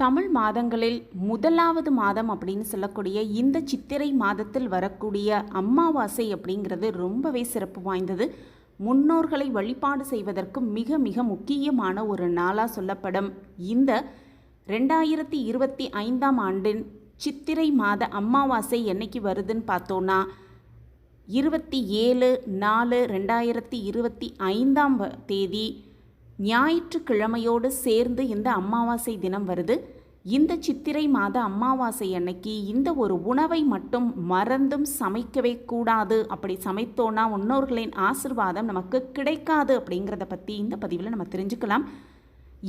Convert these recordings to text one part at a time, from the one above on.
தமிழ் மாதங்களில் முதலாவது மாதம் அப்படின்னு சொல்லக்கூடிய இந்த சித்திரை மாதத்தில் வரக்கூடிய அமாவாசை அப்படிங்கிறது ரொம்பவே சிறப்பு வாய்ந்தது. முன்னோர்களை வழிபாடு செய்வதற்கு மிக மிக முக்கியமான ஒரு நாளாக சொல்லப்படும் இந்த 2025ஆம் ஆண்டின் சித்திரை மாத அமாவாசை என்னைக்கு வருதுன்னு பார்த்தோன்னா 27/4/2025ஆம் தேதி ஞாயிற்றுக்கிழமையோடு சேர்ந்து இந்த அமாவாசை தினம் வருது. இந்த சித்திரை மாத அமாவாசை அன்னைக்கு இந்த ஒரு உணவை மட்டும் மறந்தும் சமைக்கவே கூடாது. அப்படி சமைத்தோன்னா முன்னோர்களின் ஆசிர்வாதம் நமக்கு கிடைக்காது அப்படிங்கிறத பற்றி இந்த பதிவில் நம்ம தெரிஞ்சுக்கலாம்.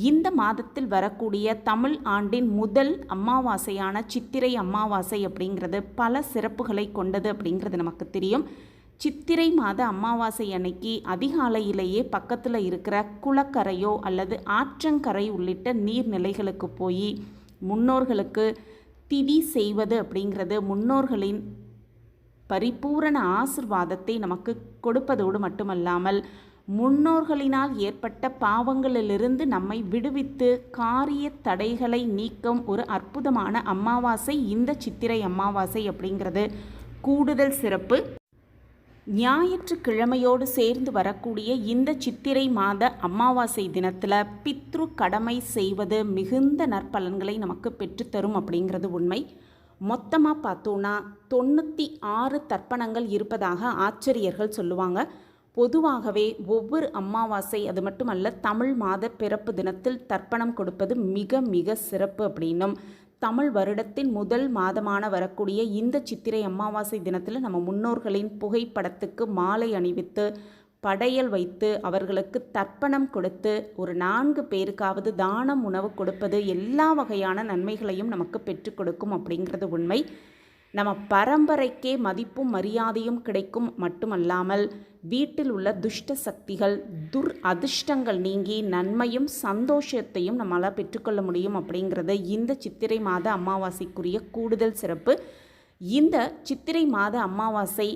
இந்த மாதத்தில் வரக்கூடிய தமிழ் ஆண்டின் முதல் அமாவாசையான சித்திரை அமாவாசை அப்படிங்கிறது பல சிறப்புகளை கொண்டது அப்படிங்கிறது நமக்கு தெரியும். சித்திரை மாத அமாவாசை அன்னைக்கு அதிகாலையிலேயே பக்கத்தில் இருக்கிற குளக்கரையோ அல்லது ஆற்றங்கரை உள்ளிட்ட நீர்நிலைகளுக்கு போய் முன்னோர்களுக்கு திதி செய்வது அப்படிங்கிறது முன்னோர்களின் பரிபூரண ஆசிர்வாதத்தை நமக்கு கொடுப்பதோடு மட்டுமல்லாமல் முன்னோர்களினால் ஏற்பட்ட பாவங்களிலிருந்து நம்மை விடுவித்து காரிய தடைகளை நீக்கும் ஒரு அற்புதமான அமாவாசை இந்த சித்திரை அமாவாசை அப்படிங்கிறது கூடுதல் சிறப்பு. ஞாயிற்றுக்கிழமையோடு சேர்ந்து வரக்கூடிய இந்த சித்திரை மாத அமாவாசை தினத்தில் பித்ரு கடமை செய்வது மிகுந்த நற்பலன்களை நமக்கு பெற்றுத்தரும் அப்படிங்கிறது உண்மை. மொத்தமாக பார்த்தோன்னா 96 தர்ப்பணங்கள் இருப்பதாக ஆச்சரியர்கள் சொல்லுவாங்க. பொதுவாகவே ஒவ்வொரு அமாவாசை அது மட்டுமல்ல தமிழ் மாத பிறப்பு தினத்தில் தர்ப்பணம் கொடுப்பது மிக மிக சிறப்பு அப்படின்னும் தமிழ் வருடத்தின் முதல் மாதமான வரக்கூடிய இந்த சித்திரை அமாவாசை தினத்தில் நம்ம முன்னோர்களின் புகைப்படத்துக்கு மாலை அணிவித்து படையல் வைத்து அவர்களுக்கு தர்ப்பணம் கொடுத்து ஒரு 4 பேருக்காவது தானம் உணவு கொடுப்பது எல்லா வகையான நன்மைகளையும் நமக்கு பெற்றுக் கொடுக்கும் அப்படிங்கிறது உண்மை. நம்ம பரம்பரைக்கே மதிப்பும் மரியாதையும் கிடைக்கும் மட்டுமல்லாமல் வீட்டில் உள்ள துஷ்ட சக்திகள் அதிர்ஷ்டங்கள் நீங்கி நன்மையும் சந்தோஷத்தையும் நம்மளால் பெற்றுக்கொள்ள முடியும் அப்படிங்கிறது இந்த சித்திரை மாத அமாவாசைக்குரிய கூடுதல் சிறப்பு. இந்த சித்திரை மாத அமாவாசை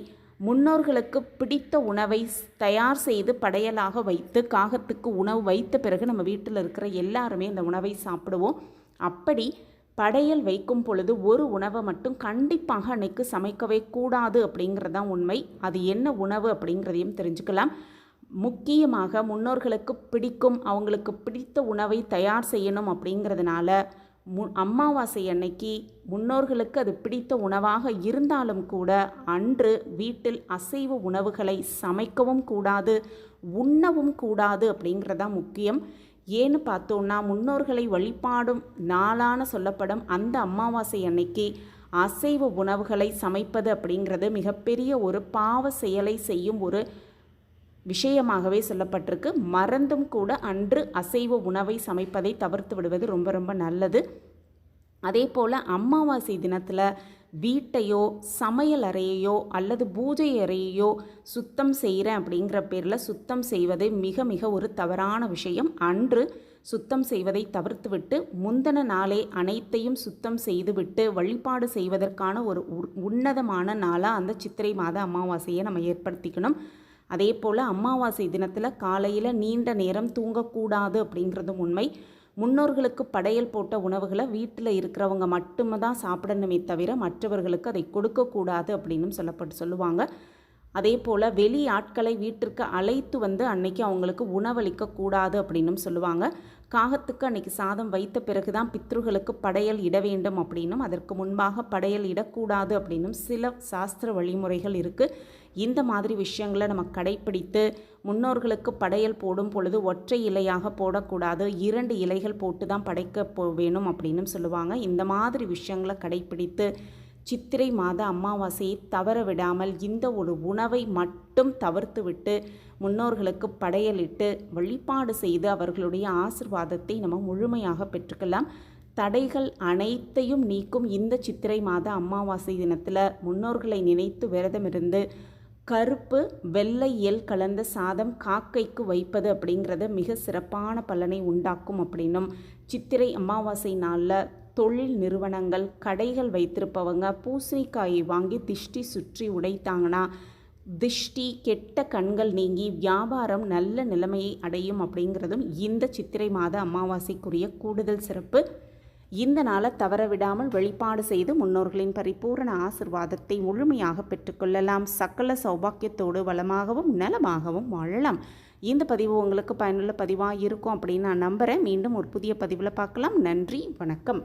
முன்னோர்களுக்கு பிடித்த உணவை தயார் செய்து படையலாக வைத்து காகத்துக்கு உணவு வைத்த பிறகு நம்ம வீட்டில் இருக்கிற எல்லாருமே அந்த உணவை சாப்பிடுவோம். அப்படி படையல் வைக்கும் பொழுது ஒரு உணவை மட்டும் கண்டிப்பாக அன்னைக்கு சமைக்கவே கூடாது அப்படிங்கிறது தான் உண்மை. அது என்ன உணவு அப்படிங்கிறதையும் தெரிஞ்சுக்கலாம். முக்கியமாக முன்னோர்களுக்கு பிடிக்கும் அவங்களுக்கு பிடித்த உணவை தயார் செய்யணும் அப்படிங்கிறதுனால அமாவாசை அன்னைக்கு முன்னோர்களுக்கு அது பிடித்த உணவாக இருந்தாலும் கூட அன்று வீட்டில் அசைவ உணவுகளை சமைக்கவும் கூடாது உண்ணவும் கூடாது அப்படிங்கிறதான் முக்கியம். ஏன்னு பார்த்தோன்னா முன்னோர்களை வழிபாடும் நாளான சொல்லப்படும் அந்த அமாவாசை அன்னைக்கு அசைவ உணவுகளை சமைப்பது அப்படிங்கிறது மிகப்பெரிய ஒரு பாவ செயலை செய்யும் ஒரு விஷயமாகவே சொல்லப்பட்டிருக்கு. மறந்தும் கூட அன்று அசைவ உணவை சமைப்பதை தவிர்த்து விடுவது ரொம்ப ரொம்ப நல்லது. அதே போல் அமாவாசை தினத்தில் வீட்டையோ சமையல் அறையையோ அல்லது பூஜை அறையையோ சுத்தம் செய்கிறேன் அப்படிங்கிற பேரில் சுத்தம் செய்வது மிக மிக ஒரு தவறான விஷயம். அன்று சுத்தம் செய்வதை தவிர்த்துவிட்டு முந்தின நாளே அனைத்தையும் சுத்தம் செய்துவிட்டு வழிபாடு செய்வதற்கான ஒரு உன்னதமான நாளாக அந்த சித்திரை மாத அமாவாசையை நம்ம ஏற்படுத்திக்கணும். அதே போல் அமாவாசை தினத்தில் காலையில் நீண்ட நேரம் தூங்கக்கூடாது அப்படிங்கிறதும் உண்மை. முன்னோர்களுக்கு படையல் போட்ட உணவுகளை வீட்டில் இருக்கிறவங்க மட்டும்தான் சாப்பிடணுமே தவிர மற்றவர்களுக்கு அதை கொடுக்கக்கூடாது அப்படின்னு சொல்லுவாங்க. அதே போல் வெளி ஆட்களை வீட்டிற்கு அழைத்து வந்து அன்னைக்கு அவங்களுக்கு உணவளிக்கக்கூடாது அப்படின்னும் சொல்லுவாங்க. காகத்துக்கு அன்னைக்கு சாதம் வைத்த பிறகு தான் பித்ருகளுக்கு படையல் இட வேண்டும் அப்படின்னும் அதற்கு முன்பாக படையல் இடக்கூடாது அப்படின்னும் சில சாஸ்திர வழிமுறைகள் இருக்குது. இந்த மாதிரி விஷயங்களை நம்ம கடைப்பிடித்து முன்னோர்களுக்கு படையல் போடும் பொழுது ஒற்றை இலையாக போடக்கூடாது, 2 இலைகள் போட்டு தான் படைக்க வேணும் அப்படின்னும் சொல்லுவாங்க. இந்த மாதிரி விஷயங்களை கடைப்பிடித்து சித்திரை மாத அமாவாசையை தவற விடாமல் இந்த ஒரு உணவை மட்டும் தவிர்த்து விட்டு முன்னோர்களுக்கு படையலிட்டு வழிபாடு செய்து அவர்களுடைய ஆசிர்வாதத்தை நம்ம முழுமையாக பெற்றுக்கலாம். தடைகள் அனைத்தையும் நீக்கும் இந்த சித்திரை மாத அமாவாசை தினத்தில் முன்னோர்களை நினைத்து விரதமிருந்து கருப்பு வெள்ளை எல் கலந்த சாதம் காக்கைக்கு வைப்பது அப்படிங்கிறது மிக சிறப்பான பலனை உண்டாக்கும் அப்படின்னும் சித்திரை அமாவாசை நாளில் தொழில் நிறுவனங்கள் கடைகள் வைத்திருப்பவங்க பூசணிக்காயை வாங்கி திஷ்டி சுற்றி உடைத்தாங்கன்னா திஷ்டி கெட்ட கண்கள் நீங்கி வியாபாரம் நல்ல நிலைமையை அடையும் அப்படிங்கிறதும் இந்த சித்திரை மாத அமாவாசைக்குரிய கூடுதல் சிறப்பு. இந்த நாளை தவற விடாமல் வழிபாடு செய்து முன்னோர்களின் பரிபூரண ஆசிர்வாதத்தை முழுமையாக பெற்றுக்கொள்ளலாம். சகல சௌபாக்கியத்தோடு வளமாகவும் நலமாகவும் வாழலாம். இந்த பதிவு உங்களுக்கு பயனுள்ள பதிவாக இருக்கும் அப்படின்னு நான் நம்புகிறேன். மீண்டும் ஒரு புதிய பதிவில் பார்க்கலாம். நன்றி, வணக்கம்.